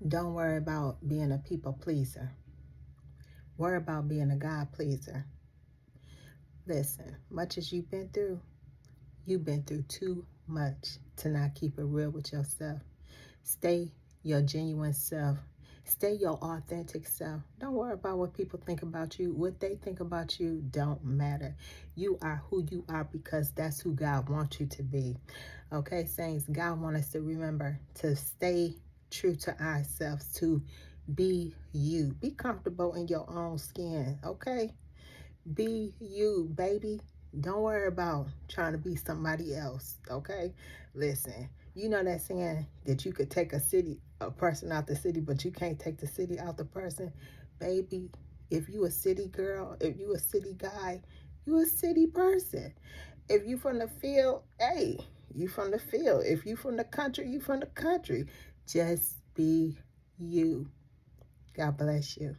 Don't worry about being a people pleaser. Worry about being a God pleaser. Listen, much as you've been through too much to not keep it real with yourself. Stay your genuine self. Stay your authentic self. Don't worry about what people think about you. What they think about you don't matter. You are who you are because that's who God wants you to be. Okay, saints, God wants us to remember to stay true to ourselves, to be you. Be comfortable in your own skin, okay? Be you, baby. Don't worry about trying to be somebody else, okay? Listen, you know that saying that you could take a person out the city, but you can't take the city out the person? Baby, if you a city girl, if you a city guy, you a city person. If you from the field, hey, you from the field. If you from the country, you from the country. Just be you. God bless you.